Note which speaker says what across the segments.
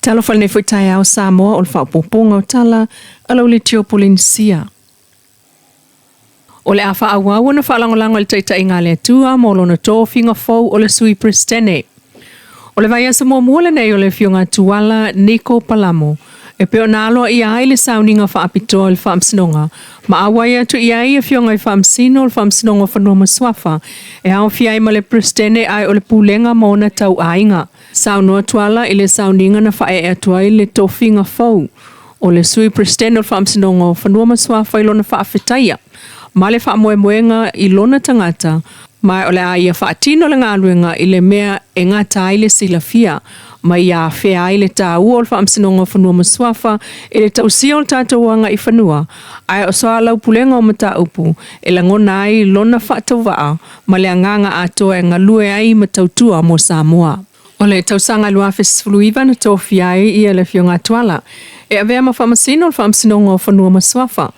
Speaker 1: Talo whale nei whaitai au Samoa o le whaupoponga o tala alau le tio Polynesia. O le a whaauau na whaalangolango le taitai ngā le atua mo lona tōwhinga FOU o le sui pristene. O le vai asa mua le nei o le fionga tuala Niko Palamo. E peo naloa ia ai le sauninga whaapitoa le whaamsinonga. Ma awai atu ia ai e fionga i whaamsino le whaamsinonga whanua maswafa. E hao fiai ma le pristene ai o le pulenga mona tau ainga. Saunua tuala i le sauninga na whae atua i le tōwhinga FOU. O le sui pristene o le whaamsinonga whanua maswafa i lona whaafetaia. Ma le whaamoemoenga i lona tangata. Mai o le a ia whaatino le ngāluenga i le mea e ngata i le silafia. Mai ia whea i le tā ua o le whaamsinonga whanua maswafa e le tausia o le tātauanga i whanua. Ai o soa lau pulenga o mata upu e la ngona ai lona whaatauwaa ma le anganga atoa e ngalue ai matautua mo Samoa. O le tausanga lua fesfuluiva na tōwhi ai i le fionga tuala. E avea ma whaamasino o le whaamsinonga o whanua maswafa.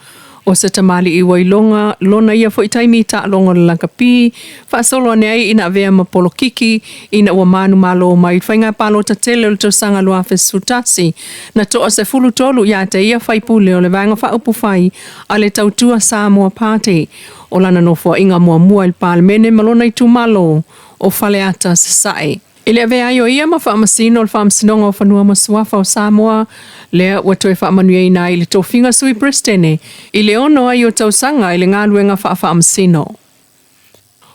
Speaker 1: O sa tamali i wailonga, lona ia fo itaimi ta longa le lankapi, whaasolo ane ai ina avea ma polokiki, ina ua manu malo mai whainga palo ta tele o le tausanga lua fesfutasi, na toa se fulu tolu ia te ia whaipule o le vanga whaupu whai, a le tautua Samoa Party, o lana nofua inga mua il palemene malona i tu malo, o whaleata se sae. Ile avea aio ia ma whaamasino o le whaamsinonga o whanua maswafa o Samoa, lea ua toe whaamanuia nai le tōwhinga sui pristene, i le ono ai o tausanga i le ngāluenga whaamasino.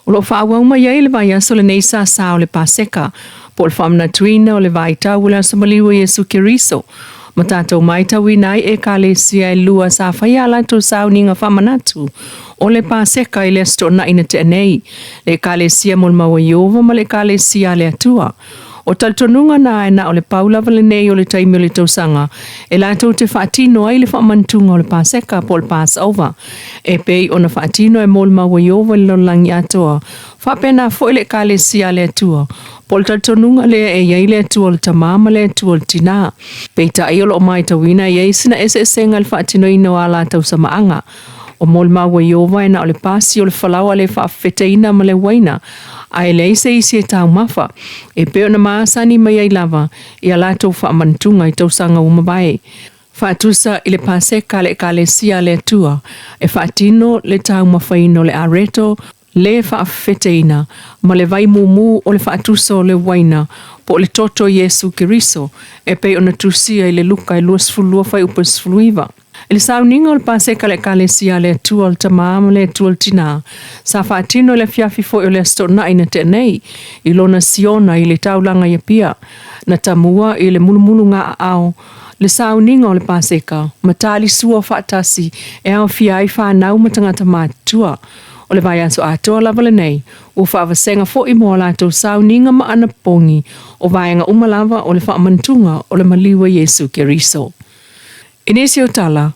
Speaker 1: O lo whaawau iai le vai aso le neisa sa o le paseka, po le whaamna tuina o le vai tau la Somaliwa Yesu Keriso. Ma tātou mai tau nai e ka le sia e lua sa whaiala tō sauninga whamanatu o le paseka i le asto na ina te anei. Le ka le sia mo le maua Iova ma le ka le sia le atua. O taltonunga na e na o le paula vale nei o le taimi o le tausanga. E la tau te whaatino ai le whaamantunga o le paseka po le Passover. E pei o na whaatino e mo le maua Iova le lolangi atoa. Whapena fo le ka le sia le atua. Po le taltonunga le e iei le atua le tamama le atua le tina. Peita ai o lo mai tawina iei sina ese senga le whaatino ino a la tau samaanga. O mo le maua Iova e na o le pasi o le whalawa le whaafeteina ma le waina. Ai le ise isi e tau mafa. E peo na maasani mai ai lava. I a lato whaamantunga i tausanga umabai. Whaatusa i le paseka le ka le sia le atua. E whaatino le tau mawhaino le areto. Le whaafeteina. Ma le vai mumu o le whaatusa o le waina. Po le toto Yesu Keriso. E peo na tusia i le luka i luasfulua whai upasfuluiva. Ele sauninga o le paseka le ka le sia le atua o le tamama le atua le tina. Sa whaatino le fiafi fo o le astona ina te nei. I lona siona i le taulanga ia pia. Na tamua i le mulumulu ngā ao. Le sauninga o le paseka. Matali sua whaatasi e au fiai whanau matangata mātua. O le vai aso atoa lava le nei. O whaawasenga fo i moa lato sauninga ma ana pongi. O vaenga umalava o le whaamantunga o le maliwa Yesu Keriso. Inesi o tala,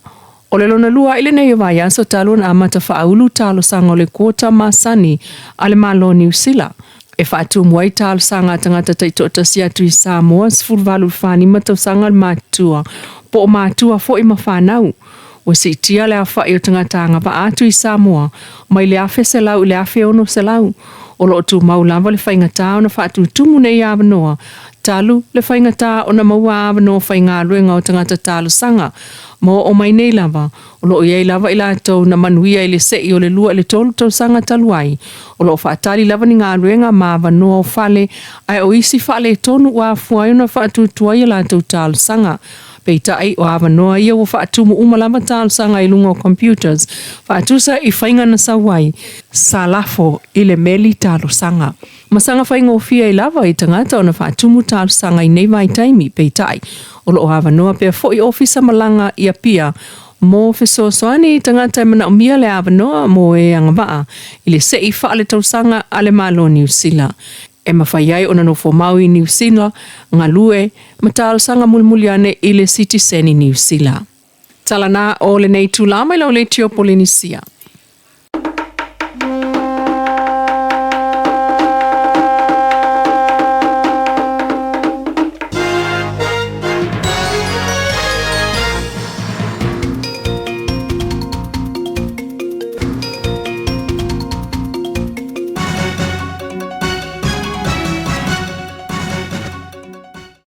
Speaker 1: o le lona lua ile nei o vai aso talo na amata whaaulu talo sanga o le kota masani a le malo New Zealand. E whaatu mwai talo sanga tangata taitota si atu i Samoa sfurvalu whani matau sanga le mātua, po o mātua fo i mawhanau. O si tia le awha i o tangata anga pa atu i Samoa, mai le afe se lau le afe ono se lau. O lo tu maulava le whaingata o na whaatu tumu nei awanoa. Talu le whaingata o na maua awanoa whainga ruenga o tangata talo sanga. Mo o mai nei lava. O lo iei lava i lato na manuia i le sei o le lua le tolu tau sanga taluai. O lo whaatali lava ni ngā ruenga ma awanoa o whale. Ai o isi whale tonu wa fuai o na whaatu tuai i lato talo sanga. Peita ai o awanoa ia o whaatumu umalama talo sanga i lunga o computers. Whaatusa i whainga na sawai. Salafo i le meli talo sanga. Masanga whainga o fia i lava i tangata o na whaatumu talo sanga i nei vai taimi peita ai. O lo o awanoa pia fo i ofisa malanga i a pia. Mo fesoasoani i tangata i mana o mia le awanoa mo e angawaa. I le sei whaale tau sanga ale malo New Zealand. E mawhaiai o nano fo mau i New Zealand, ngā lue, matalo sanga mulmuliane i le citizen i New Zealand. Tala nā o le nei tūlama i lau le tio Polynesia.